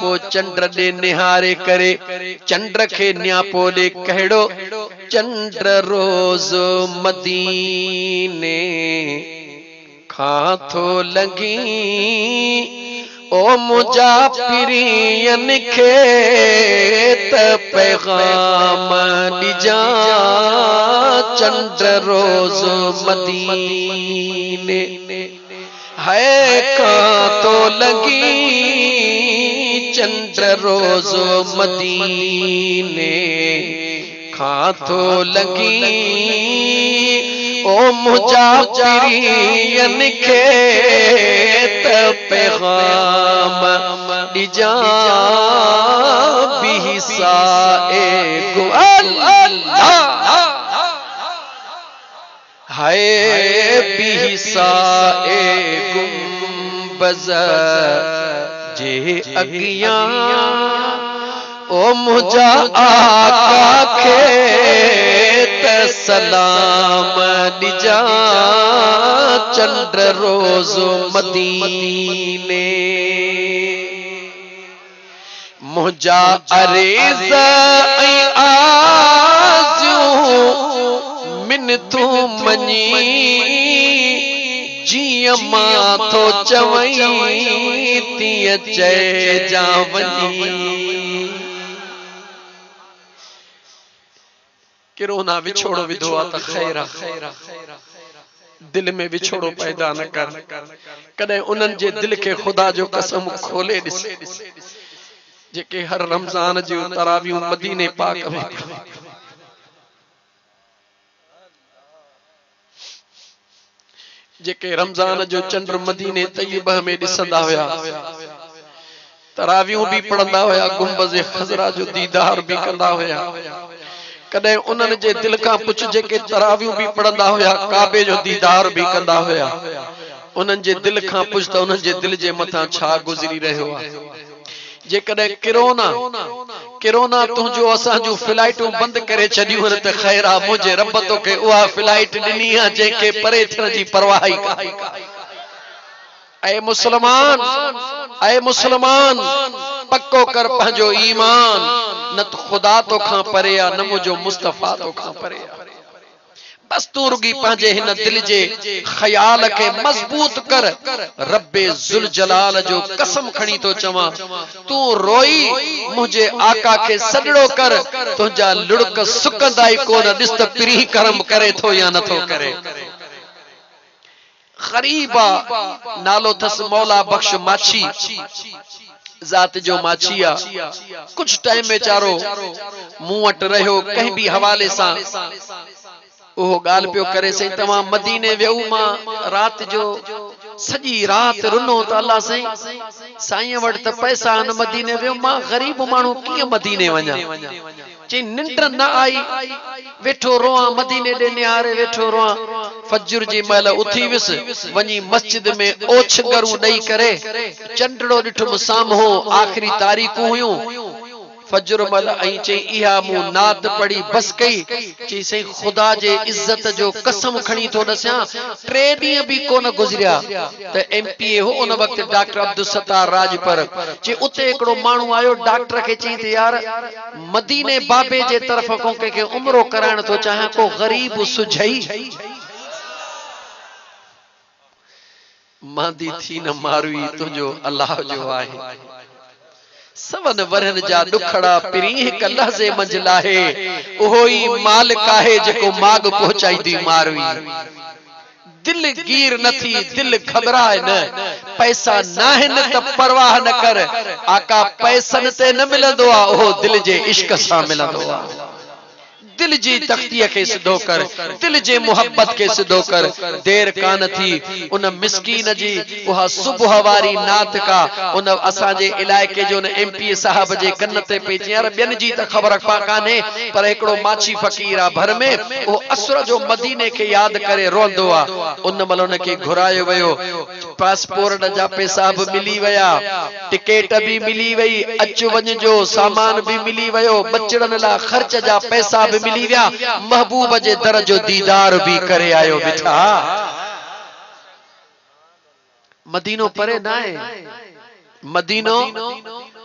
पो चंद्र दे निहारे करे चंद्र खे न्यापो दे कहड़ो चंद्र रोज मदीने खां थो लगी ओ मुजा पिरियन खे त पैगाम दिजा चंद्र रोज मदीने है खां तो लगी चंद्र रोज मदीने खां तो लगी ओ मुजा पिरियन खे त पैगाम दिजा बिसाए गो हाय बिसाए गुंबज जे अगियां ओ मुझा आका खे त सलाम दिजा चंद्र रोज मदीने मुझा अरेज़ मिन तू मनी जिया मां तो चवई तीअ चए जा वनी किरो ना विछोड़ो विधो आ त खैरा दिल में विछोड़ो पैदा न कर कदे उनन जे दिल के खुदा जो कसम खोले दिस जेके हर रमजान जी तरावियूं मदीने पाक में जेके रमजान जो चंद्र मदीने तय्यबा में दिसंदा होया तरावियूं भी पढ़ंदा होया गुंबज़ खज़रा जो दीदार भी कंदा होया कदे उनन जे दिल का पुछ जेके तरावियूं भी पढ़ंदा होया काबे जो दीदार भी कंदा होया उनन जे दिल का पुछ त उनन जे दिल जे मथा छा गुजरी रहियो आ जे कदे किरोना तुझो असा जो फ्लाइटूं बंद करे छडियूं त खैरा मुझे रब तो के उहा फ्लाइट दिनी आ जे के परे थियण जी परवाह ही का ऐ मुसलमान पक्को कर पंहिंजो ईमान न तो खुदा तो खां परे आ न मुझो मुस्तफा तो खां परे आ बस तू रुगी पंहिंजे हिन दिल जे ख्याल के मजबूत कर रब्बे जुल जलाल जो कसम खणी तो चवा तू रोई मुझे आका के सडड़ो कर तुझा लुड़क सुकंदाई कोन दिस त पिरी करम करे थो या न थो करे गरीबा नालो थस मौला बख्श माछी जात जो माछिया कुछ टाइम में चारो मुंह वट रहो कहीं भी हवाले सा ओह गाल पियो करे सही तमाम मदीने वेऊ मां रात जो सजी रात रुनो त अल्लाह सही साईं वट त पैसा न मदीने वेऊ मां गरीब मानू की मदीने वणा ची निंड न आई वेठो रोआ मदीने दे निहारे वेठो रोआ फजर जी महल उथी विस वनी मस्जिद में ओछ गरू दई करे चंडड़ो डिठुम सामहो आखिरी तारीखू हुयूं फजर मल आई चे इहा मु नात पढ़ी बस कई चे सही खुदा जे इज्जत जो कसम खणी तो दस्या 3 दी भी कोन गुजरिया त एमपीए हो उन वक्त डॉक्टर अब्दुल सत्तार राजपर चे उते एकड़ो मानू आयो डॉक्टर के चई ते यार मदीने बाबे जे तरफ को के उम्रो कराण तो चाहे को गरीब सुझई मांदी थी न मारुई तुझो अल्लाह जो आहे सवन वरन जा दुखड़ा पिरी हिक लहज़े मंझ लाहे ओहो ही मालिक आहे जेको माग पहुंचाई दी मारुई दिल गीर नथी दिल घबराए न पैसा नाहिन त परवाह न कर आका पैसन ते न मिलंदो आ ओहो दिल जे इश्क सा मिलंदो आ दिल जी तख्ती के सिधो कर दिल जे मोहब्बत के सिधो कर देर कान थी उन मिस्कीन जी वहा सुबह वारी नात का उन असा जे इलाके जो न एमपी साहब जे कन ते पे यार बेन जी त खबर पा काने पर एकड़ो माछी फकीर आ भर में वो असर जो मदीने के याद करे रोंदो आ उन मल उन के घुरायो वयो पासपोर्ट जा पैसा भी मिली वया टिकट भी मिली वई अच वञ जो सामान भी मिली वयो बचड़न ला खर्च जा पैसा भी मिली वया महबूब जे दर जो दीदार भी करे आयो बिठा मदीनो परे ना है मदीनो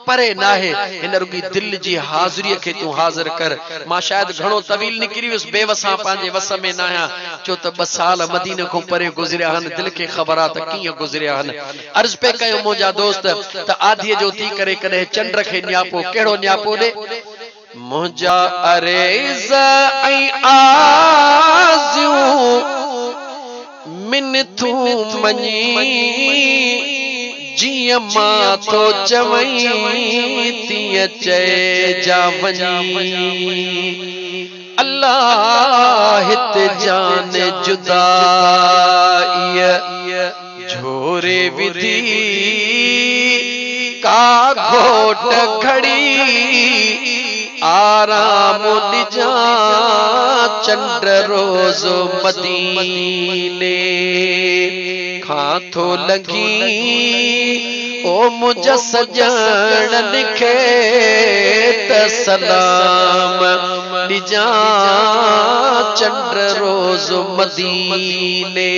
परे ना है इन रुगी दिल जी हाज़िरी के तू हाज़िर कर। मां शायद घणो तवील निकरी उस बेवसा पांजे वस में ना आया चो तो 2 साल मदीने को परे गुजरिया हन दिल के खबरा त किया गुजरिया हन। अर्ज पे कयो मुजा दोस्त त आधी जो थी करे कदे चंद्र के न्यापो केड़ो न्यापो दे मुजा अरेज़ ऐं आज़ियूं मिन तू मनी जिया मां तो चवई तिया चे जा वनी अल्लाह हित जान जुदाई झोरे विधि का घोट घड़ी आराम दिजा चंद्र रोज मदीने खां थो लगी ओ मुझ सजन लिखे त सलाम दिजा चंद्र रोज मदीने।